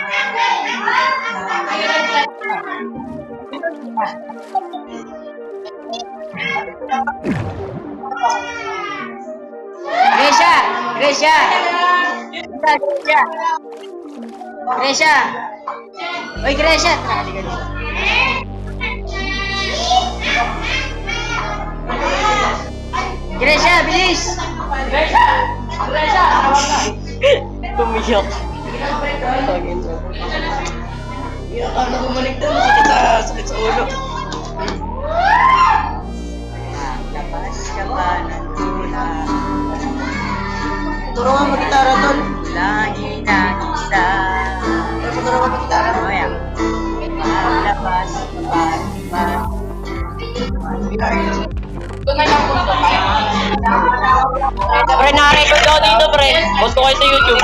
Gresha! Gresha! Gresha! Gresha! Uy, Gresha! Halika dito. Gresha, bilis! Gresha! Gresha! Tumiyak. Tagin mo. Akala ko maligtan. Sakit sa ulo. Labas ka ba ng tula? Turuan mo gitara, tol. Lagi na kita. Turuan mo gitara. O yan. Labas ka ba? Ito na lang punto. Pre, nakarecord ako dito, pre. Punto kayo sa YouTube.